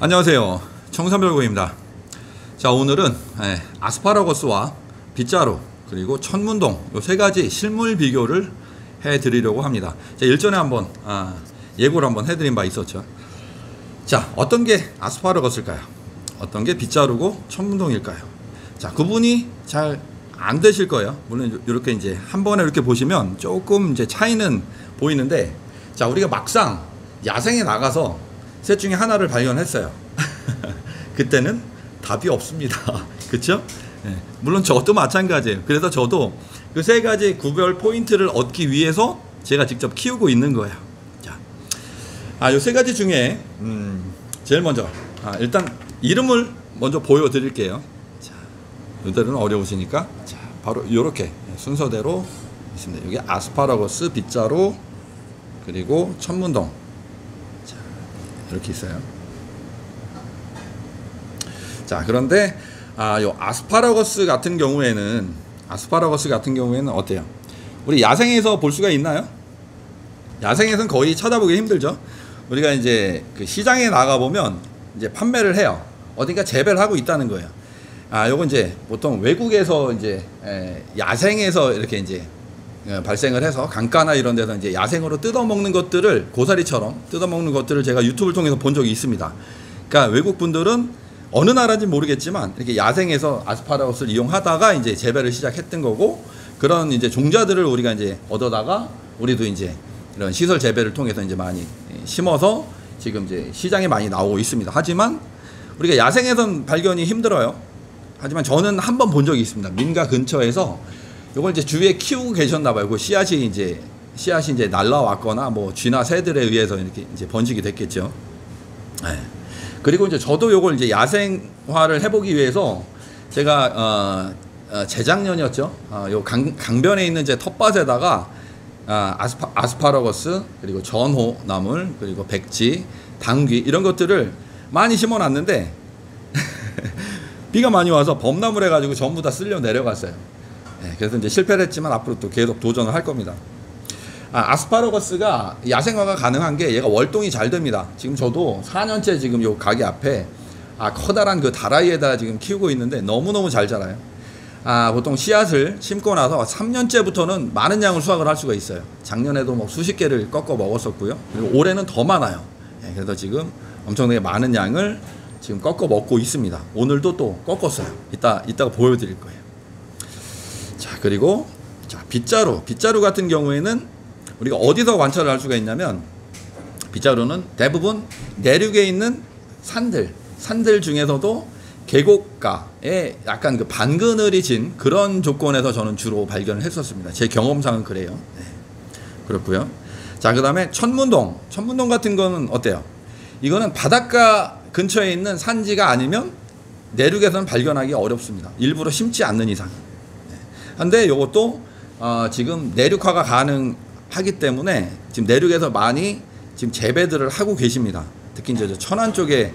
안녕하세요, 청산별고입니다. 자, 오늘은 아스파라거스와 빗자루 그리고 천문동 이 세 가지 실물 비교를 해 드리려고 합니다. 자, 일전에 한번 예고를 한번 해드린 바 있었죠. 자, 어떤 게 아스파라거스일까요? 어떤 게 빗자루고 천문동일까요? 자, 구분이 잘 안 되실 거예요. 물론 이렇게 이제 한 번에 이렇게 보시면 조금 이제 차이는 보이는데, 자, 우리가 막상 야생에 나가서 셋 중에 하나를 발견했어요. 그때는 답이 없습니다. 그쵸? 네. 물론 저도 마찬가지예요. 그래서 저도 그 세 가지 구별 포인트를 얻기 위해서 제가 직접 키우고 있는 거예요. 자, 요 세 가지 중에 제일 먼저 일단 이름을 먼저 보여드릴게요. 자, 이들은 어려우시니까 자, 바로 이렇게 순서대로 있습니다. 여기 아스파라거스, 빗자루 그리고 천문동. 자, 이렇게 있어요. 자, 그런데 요 아스파라거스 같은 경우에는 어때요? 우리 야생에서 볼 수가 있나요? 야생에서는 거의 찾아보기 힘들죠. 우리가 이제 그 시장에 나가 보면 이제 판매를 해요. 어딘가 재배를 하고 있다는 거예요. 요건 이제 보통 외국에서 이제 야생에서 이렇게 이제 발생을 해서 강가나 이런 데서 이제 야생으로 뜯어먹는 것들을, 고사리처럼 뜯어먹는 것들을 제가 유튜브를 통해서 본 적이 있습니다. 그러니까 외국 분들은 어느 나라인지 모르겠지만 이렇게 야생에서 아스파라거스를 이용하다가 이제 재배를 시작했던 거고, 그런 이제 종자들을 우리가 이제 얻어다가 우리도 이제 이런 시설 재배를 통해서 이제 많이 심어서 지금 이제 시장에 많이 나오고 있습니다. 하지만 우리가 야생에선 발견이 힘들어요. 하지만 저는 한 번 본 적이 있습니다. 민가 근처에서 요걸 이제 주위에 키우고 계셨나 봐요. 그 씨앗이 이제 날라왔거나 뭐 쥐나 새들에 의해서 이렇게 이제 번식이 됐겠죠. 네. 그리고 이제 저도 요걸 이제 야생화를 해보기 위해서 제가 재작년이었죠. 요 강변에 있는 제 텃밭에다가 아스파라거스 그리고 전호 나물 그리고 백지, 당귀 이런 것들을 많이 심어놨는데 비가 많이 와서 범람을 해가지고 전부 다 쓸려 내려갔어요. 네, 그래서 이제 실패를 했지만 앞으로 또 계속 도전을 할 겁니다. 아스파라거스가 야생화가 가능한 게 얘가 월동이 잘 됩니다. 지금 저도 4년째 지금 요 가게 앞에 커다란 그 다라이에다 지금 키우고 있는데 너무너무 잘 자라요. 보통 씨앗을 심고 나서 3년째부터는 많은 양을 수확을 할 수가 있어요. 작년에도 뭐 수십 개를 꺾어 먹었었고요. 그리고 올해는 더 많아요. 네, 그래서 지금 엄청나게 많은 양을 지금 꺾어 먹고 있습니다. 오늘도 또 꺾었어요. 이따가 보여드릴 거예요. 자, 그리고 빗자루 같은 경우에는 우리가 어디서 관찰을 할 수가 있냐면, 빗자루는 대부분 내륙에 있는 산들 중에서도 계곡가에 약간 그 반그늘이 진 그런 조건에서 저는 주로 발견을 했었습니다. 제 경험상은 그래요. 네. 그렇고요. 자, 그 다음에 천문동 같은 거는 어때요? 이거는 바닷가 근처에 있는 산지가 아니면 내륙에서는 발견하기 어렵습니다. 일부러 심지 않는 이상. 근데 이것도 지금 내륙화가 가능하기 때문에 지금 내륙에서 많이 지금 재배들을 하고 계십니다. 특히 이제 천안 쪽에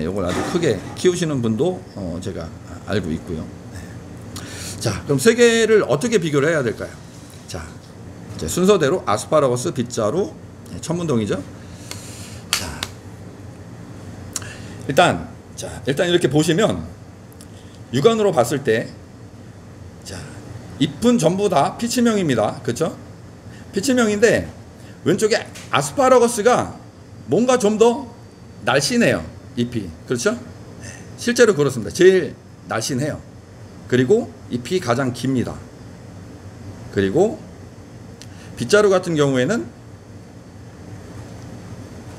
이걸 아주 크게 키우시는 분도 제가 알고 있고요. 자, 그럼 세 개를 어떻게 비교를 해야 될까요? 자, 이제 순서대로 아스파라거스, 빗자루, 천문동이죠. 일단 이렇게 보시면 육안으로 봤을 때, 자, 잎은 전부 다 피치명입니다. 그렇죠? 피치명인데 왼쪽에 아스파라거스가 뭔가 좀 더 날씬해요. 잎이. 그렇죠? 실제로 그렇습니다. 제일 날씬해요. 그리고 잎이 가장 깁니다. 그리고 빗자루 같은 경우에는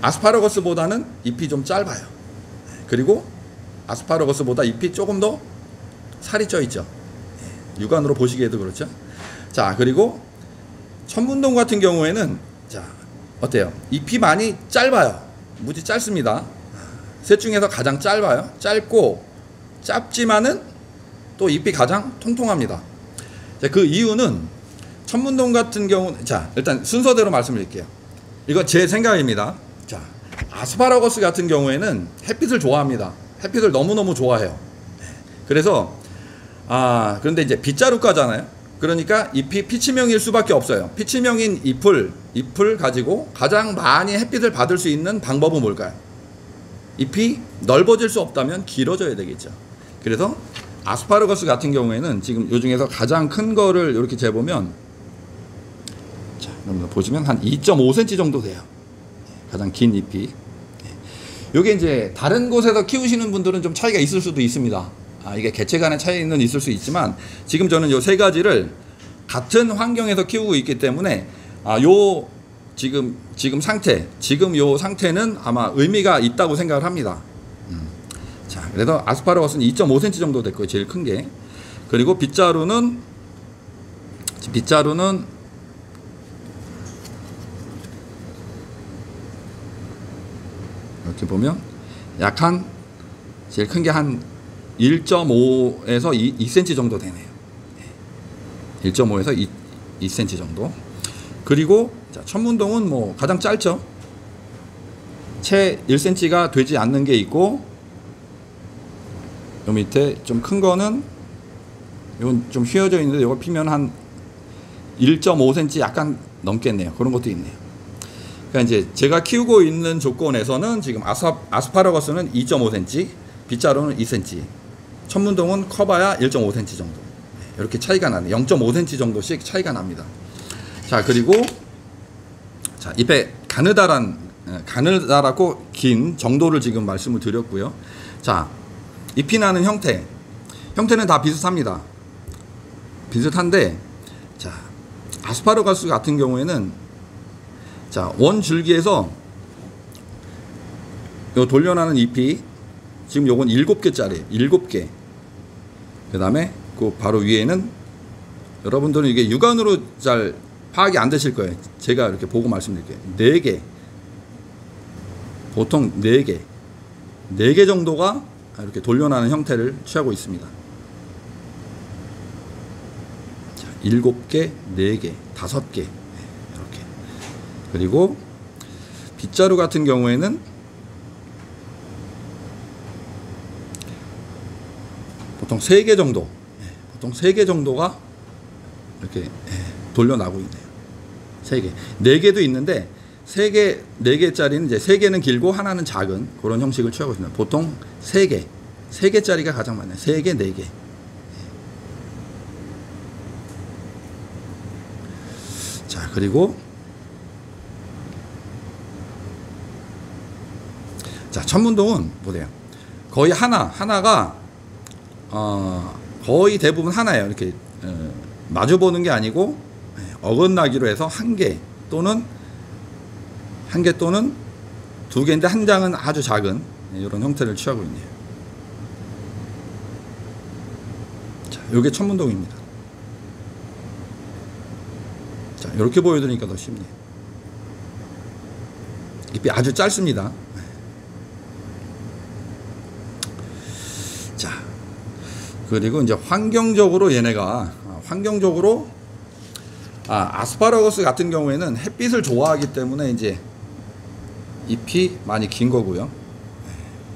아스파라거스보다는 잎이 좀 짧아요. 그리고 아스파라거스보다 잎이 조금 더 살이 쪄 있죠. 육안으로 보시기에도 그렇죠. 자, 그리고 천문동 같은 경우에는 자, 어때요? 잎이 많이 짧아요. 무지 짧습니다. 셋 중에서 가장 짧아요. 짧고 짧지만은 또 잎이 가장 통통합니다. 자, 그 이유는 천문동 같은 경우, 자, 일단 순서대로 말씀드릴게요. 이거 제 생각입니다. 자, 아스파라거스 같은 경우에는 햇빛을 좋아합니다. 햇빛을 너무너무 좋아해요. 그래서 그런데 이제 빗자루가잖아요. 그러니까 잎이 피치명일 수밖에 없어요. 피치명인 잎을 가지고 가장 많이 햇빛을 받을 수 있는 방법은 뭘까요? 잎이 넓어질 수 없다면 길어져야 되겠죠. 그래서 아스파라거스 같은 경우에는 지금 요 중에서 가장 큰 거를 이렇게 재보면, 자, 여러분 보시면 한 2.5cm 정도 돼요. 가장 긴 잎이. 요게 이제 다른 곳에서 키우시는 분들은 좀 차이가 있을 수도 있습니다. 이게 개체 간의 차이는 있을 수 있지만, 지금 저는 요 세 가지를 같은 환경에서 키우고 있기 때문에 요 지금 상태, 지금 요 상태는 아마 의미가 있다고 생각을 합니다. 자, 그래서 아스파라거스는 2.5cm 정도 됐고요, 제일 큰 게. 그리고 빗자루는 이렇게 보면 약한, 제일 큰 게 한 1.5에서 2cm 정도 되네요. 1.5에서 2cm 정도. 그리고 자, 천문동은 뭐 가장 짧죠. 채 1cm가 되지 않는 게 있고, 요 밑에 좀 큰 거는 이건 좀 휘어져 있는데, 이거 피면 한 1.5cm 약간 넘겠네요. 그런 것도 있네요. 그러니까 이제 제가 키우고 있는 조건에서는 지금 아스파라거스는 2.5cm, 빗자루는 2cm, 천문동은 커봐야 1.5cm 정도. 이렇게 차이가 나네요. 0.5cm 정도씩 차이가 납니다. 자, 그리고 자, 잎에 가느다랗고 긴 정도를 지금 말씀을 드렸고요. 자, 잎이 나는 형태는 다 비슷합니다. 비슷한데, 자, 아스파라거스 같은 경우에는, 자, 원 줄기에서 요 돌려나는 잎이 지금 요건 7개짜리, 7개. 그 다음에 그 바로 위에는, 여러분들은 이게 육안으로 잘 파악이 안 되실 거예요. 제가 이렇게 보고 말씀드릴게요. 4개. 보통 4개. 4개 정도가 이렇게 돌려나는 형태를 취하고 있습니다. 자, 7개, 4개, 5개. 이렇게. 그리고 빗자루 같은 경우에는 보통 3개 정도. 보통 3개 정도가 이렇게 돌려나고 있네요. 3개. 4개도 있는데, 3개, 4개짜리는 이제 3개는 길고 하나는 작은 그런 형식을 취하고 있습니다. 보통 3개. 3개짜리가 가장 많아요. 3개, 4개. 자, 그리고 자, 천문동은 보세요. 거의 하나가 거의 대부분 하나예요. 이렇게 마주 보는 게 아니고 어긋나기로 해서 1개 또는 2개인데, 한 장은 아주 작은 이런 형태를 취하고 있네요. 자, 요게 천문동입니다. 자, 이렇게 보여드리니까 더 쉽네요. 잎이 아주 짧습니다. 자, 그리고 이제 환경적으로 얘네가 아스파라거스 같은 경우에는 햇빛을 좋아하기 때문에 이제 잎이 많이 긴 거고요.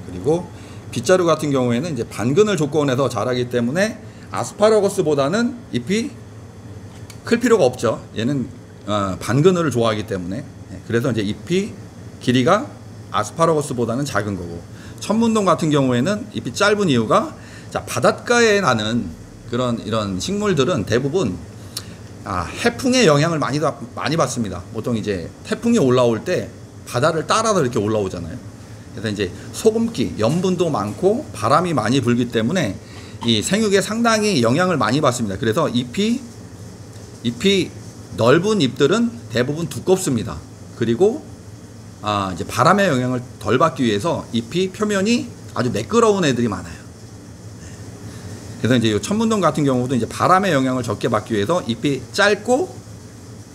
그리고 빗자루 같은 경우에는 이제 반그늘 조건에서 자라기 때문에 아스파라거스보다는 잎이 클 필요가 없죠. 얘는 반그늘을 좋아하기 때문에. 그래서 이제 잎이 길이가 아스파라거스보다는 작은 거고, 천문동 같은 경우에는 잎이 짧은 이유가, 자, 바닷가에 나는 이런 식물들은 대부분 해풍의 영향을 많이 받습니다. 보통 이제 태풍이 올라올 때 바다를 따라서 이렇게 올라오잖아요. 그래서 이제 소금기, 염분도 많고 바람이 많이 불기 때문에 이 생육에 상당히 영향을 많이 받습니다. 그래서 잎이 넓은 잎들은 대부분 두껍습니다. 그리고 이제 바람의 영향을 덜 받기 위해서 잎이 표면이 아주 매끄러운 애들이 많아요. 그래서 이제 이 천문동 같은 경우도 이제 바람의 영향을 적게 받기 위해서 잎이 짧고,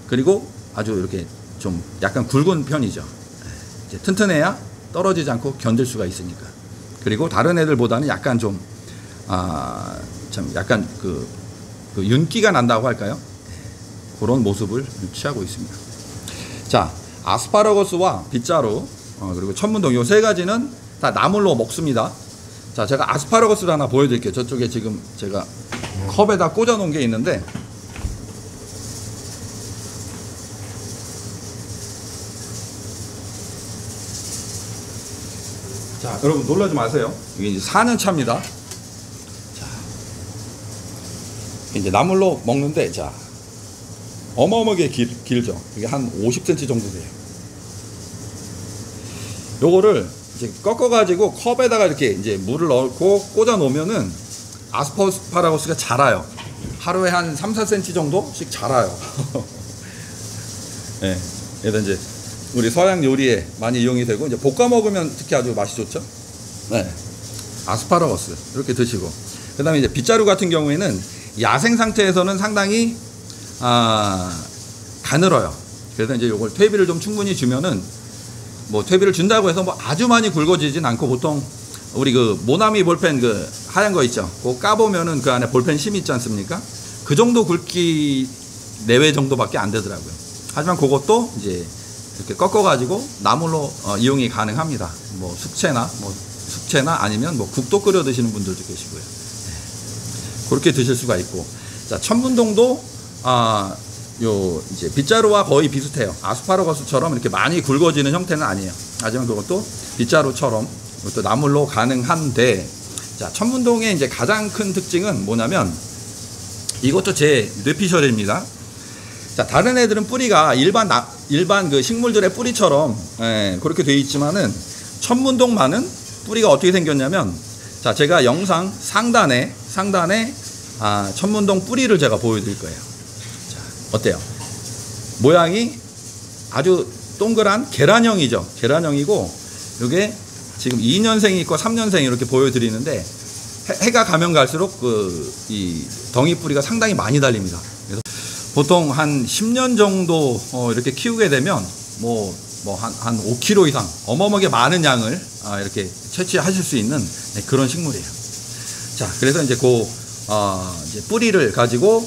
그리고 아주 이렇게 좀 약간 굵은 편이죠. 이제 튼튼해야 떨어지지 않고 견딜 수가 있으니까. 그리고 다른 애들보다는 약간 좀 약간 그 윤기가 난다고 할까요? 그런 모습을 취하고 있습니다. 자, 아스파라거스와 빗자루 그리고 천문동 이 세 가지는 다 나물로 먹습니다. 자, 제가 아스파라거스를 하나 보여드릴게요. 저쪽에 지금 제가 컵에다 꽂아 놓은 게 있는데, 자, 여러분 놀라지 마세요. 이게 이제 4년 차입니다. 자, 이제 나물로 먹는데, 자, 어마어마하게 길죠. 이게 한 50cm 정도 돼요. 요거를 이제 꺾어가지고 컵에다가 이렇게 이제 물을 넣고 꽂아 놓으면은 아스파라거스가 자라요. 하루에 한 3, 4cm 정도씩 자라요. 예. 네, 얘도 이제 우리 서양 요리에 많이 이용이 되고, 이제 볶아 먹으면 특히 아주 맛이 좋죠. 네. 아스파라거스 이렇게 드시고, 그 다음에 이제 빗자루 같은 경우에는 야생 상태에서는 상당히 가늘어요. 그래서 이제 요걸 퇴비를 좀 충분히 주면은, 뭐 퇴비를 준다고 해서 뭐 아주 많이 굵어지진 않고, 보통 우리 그 모나미 볼펜 그 하얀 거 있죠. 그거 까보면은 그 안에 볼펜 심 있지 않습니까? 그 정도 굵기 내외 정도밖에 안 되더라고요. 하지만 그것도 이제 이렇게 꺾어가지고 나물로 이용이 가능합니다. 뭐 숙채나 아니면 뭐 국도 끓여 드시는 분들도 계시고요. 네. 그렇게 드실 수가 있고, 자, 천문동도 요 이제 빗자루와 거의 비슷해요. 아스파라거스처럼 이렇게 많이 굵어지는 형태는 아니에요. 하지만 그것도 빗자루처럼 이것도 나물로 가능한데, 자, 천문동의 이제 가장 큰 특징은 뭐냐면, 이것도 제 뇌피셜입니다. 자, 다른 애들은 뿌리가 일반 그 식물들의 뿌리처럼 그렇게 되어 있지만은, 천문동만은 뿌리가 어떻게 생겼냐면, 자, 제가 영상 상단에 천문동 뿌리를 제가 보여드릴 거예요. 자, 어때요? 모양이 아주 동그란 계란형이죠. 계란형이고, 이게 지금 2년생이 있고 3년생이 이렇게 보여드리는데, 해가 가면 갈수록 이 덩이 뿌리가 상당히 많이 달립니다. 그래서 보통 한 10년 정도 이렇게 키우게 되면 한 5kg 이상 어마어마하게 많은 양을 이렇게 채취하실 수 있는 그런 식물이에요. 자, 그래서 이제 이제 뿌리를 가지고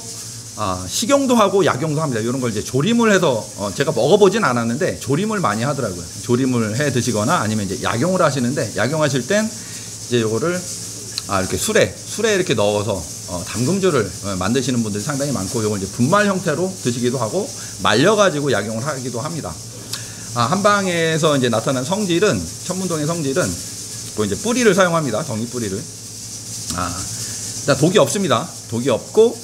식용도 하고 약용도 합니다. 이런 걸 이제 조림을 해서 제가 먹어보진 않았는데 조림을 많이 하더라고요. 조림을 해 드시거나 아니면 이제 약용을 하시는데, 약용하실 땐 이제 요거를 이렇게 술에 이렇게 넣어서 담금주를 만드시는 분들이 상당히 많고, 요걸 이제 분말 형태로 드시기도 하고 말려가지고 약용을 하기도 합니다. 한방에서 이제 나타난 성질은, 천문동의 성질은 이제 뿌리를 사용합니다. 덩이 뿌리를. 독이 없습니다. 독이 없고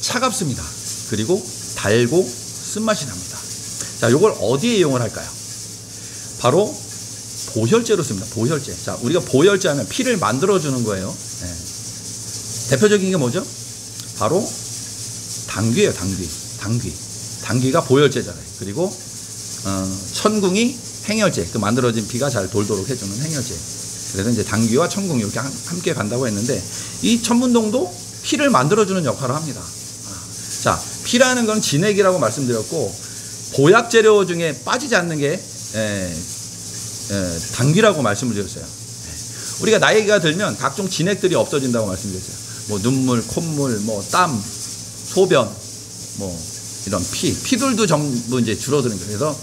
차갑습니다. 그리고 달고 쓴맛이 납니다. 자, 요걸 어디에 이용을 할까요? 바로 보혈제로 씁니다. 보혈제. 자, 우리가 보혈제 하면 피를 만들어주는 거예요. 네. 대표적인 게 뭐죠? 바로 당귀예요. 당귀가 보혈제잖아요. 그리고 천궁이 행혈제, 그 만들어진 피가 잘 돌도록 해주는 행혈제. 그래서 이제 당귀와 천궁이 이렇게 함께 간다고 했는데, 이 천문동도 피를 만들어주는 역할을 합니다. 자, 피라는 건 진액이라고 말씀드렸고, 보약 재료 중에 빠지지 않는 게 당귀라고 말씀을 드렸어요. 우리가 나이가 들면 각종 진액들이 없어진다고 말씀드렸어요. 뭐 눈물, 콧물, 뭐 땀, 소변, 뭐 이런 피들도 전부 이제 줄어드는 거예요. 그래서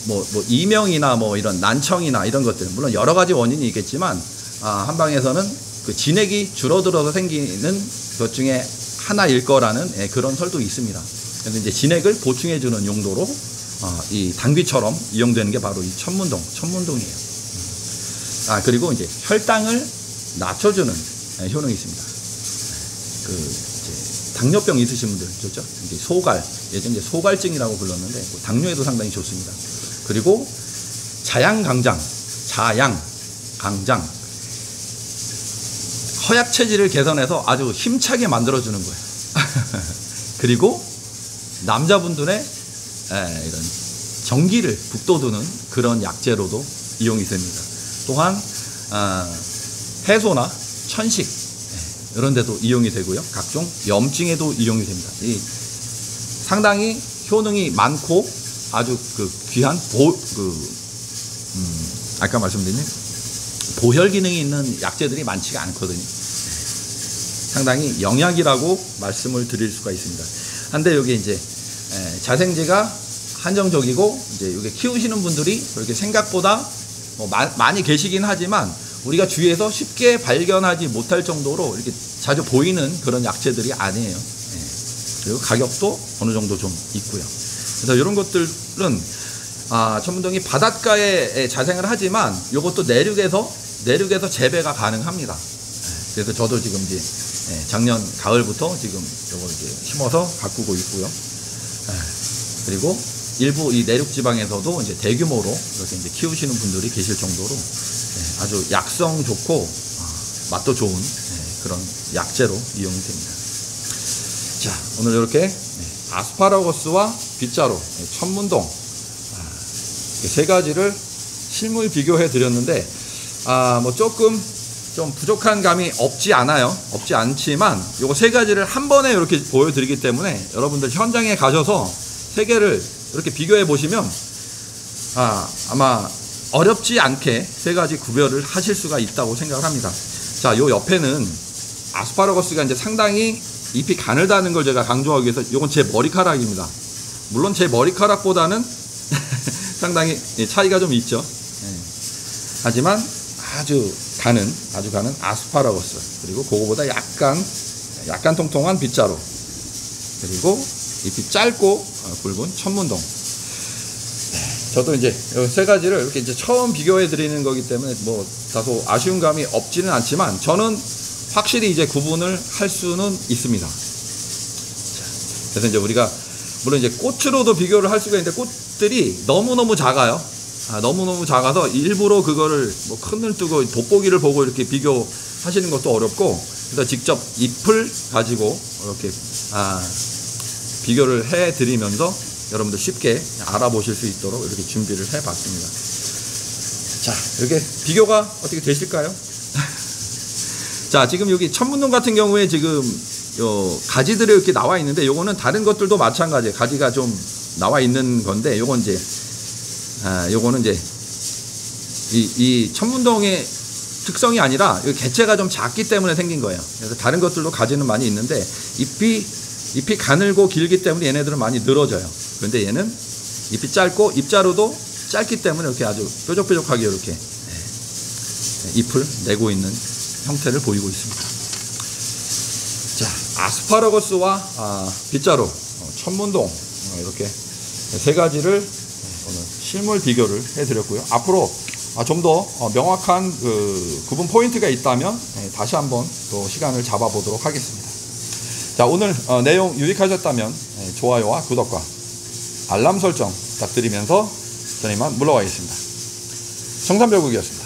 뭐 이명이나 뭐 이런 난청이나 이런 것들, 물론 여러 가지 원인이 있겠지만, 한방에서는 그 진액이 줄어들어서 생기는 것 중에 하나일 거라는 그런 설도 있습니다. 그래서 이제 진액을 보충해주는 용도로 이 당귀처럼 이용되는 게 바로 이 천문동이에요. 그리고 이제 혈당을 낮춰주는 효능이 있습니다. 이제 당뇨병 있으신 분들 좋죠? 이제 예전에 이제 소갈증이라고 불렀는데, 당뇨에도 상당히 좋습니다. 그리고 자양강장, 허약 체질을 개선해서 아주 힘차게 만들어주는 거예요. 그리고 남자분들의 이런 정기를 북돋우는 그런 약재로도 이용이 됩니다. 또한 해소나 천식 이런 데도 이용이 되고요. 각종 염증에도 이용이 됩니다. 상당히 효능이 많고 아주 귀한 아까 말씀드린 보혈 기능이 있는 약재들이 많지가 않거든요. 상당히 영약이라고 말씀을 드릴 수가 있습니다. 한데 여기 이제 자생제가 한정적이고, 이제 여기 키우시는 분들이 그렇게 생각보다 많이 계시긴 하지만, 우리가 주위에서 쉽게 발견하지 못할 정도로 이렇게 자주 보이는 그런 약재들이 아니에요. 그리고 가격도 어느 정도 좀 있고요. 그래서 이런 것들은 천문동이 바닷가에 자생을 하지만 이것도 내륙에서 재배가 가능합니다. 그래서 저도 지금 이제 작년 가을부터 지금 이걸 이제 심어서 가꾸고 있고요. 그리고 일부 이 내륙 지방에서도 이제 대규모로 이렇게 이제 키우시는 분들이 계실 정도로 아주 약성 좋고 맛도 좋은 그런 약재로 이용이 됩니다. 자, 오늘 이렇게 아스파라거스와 빗자루, 천문동 세 가지를 실물 비교해 드렸는데 뭐 조금 좀 부족한 감이 없지 않지만 요거 세 가지를 한 번에 이렇게 보여드리기 때문에 여러분들 현장에 가셔서 세 개를 이렇게 비교해 보시면 아마 어렵지 않게 세 가지 구별을 하실 수가 있다고 생각을 합니다. 자, 요 옆에는 아스파라거스가 이제 상당히 잎이 가늘다는 걸 제가 강조하기 위해서 요건 제 머리카락입니다. 물론 제 머리카락보다는 상당히 차이가 좀 있죠. 하지만 아주 가는 아스파라거스, 그리고 그거보다 약간 통통한 빗자루, 그리고 잎이 짧고 굵은 천문동. 저도 이제 이 세 가지를 이렇게 이제 처음 비교해 드리는 거기 때문에 뭐 다소 아쉬운 감이 없지는 않지만 저는 확실히 이제 구분을 할 수는 있습니다. 그래서 이제 우리가 물론 이제 꽃으로도 비교를 할 수가 있는데 꽃들이 너무너무 작아요. 너무너무 작아서 일부러 그거를 뭐 큰눈 뜨고 돋보기를 보고 이렇게 비교하시는 것도 어렵고, 그래서 직접 잎을 가지고 이렇게 비교를 해 드리면서 여러분들 쉽게 알아보실 수 있도록 이렇게 준비를 해 봤습니다. 자, 이렇게 비교가 어떻게 되실까요? 자, 지금 여기 천문동 같은 경우에 지금 요 가지들이 이렇게 나와 있는데, 요거는 다른 것들도 마찬가지예요. 가지가 좀 나와 있는 건데, 요건 이제 요거는 이제 이 천문동의 특성이 아니라 개체가 좀 작기 때문에 생긴 거예요. 그래서 다른 것들도 가지는 많이 있는데 잎이 가늘고 길기 때문에 얘네들은 많이 늘어져요. 그런데 얘는 잎이 짧고 잎자루도 짧기 때문에 이렇게 아주 뾰족뾰족하게 이렇게 잎을 내고 있는 형태를 보이고 있습니다. 자, 아스파라거스와 빗자루, 천문동, 이렇게 세 가지를 오늘 실물 비교를 해드렸고요. 앞으로 좀 더 명확한 구분 포인트가 있다면 다시 한번 또 시간을 잡아보도록 하겠습니다. 자, 오늘 내용 유익하셨다면 좋아요와 구독과 알람 설정 부탁드리면서 저는 이만 물러가겠습니다. 청산별국이었습니다.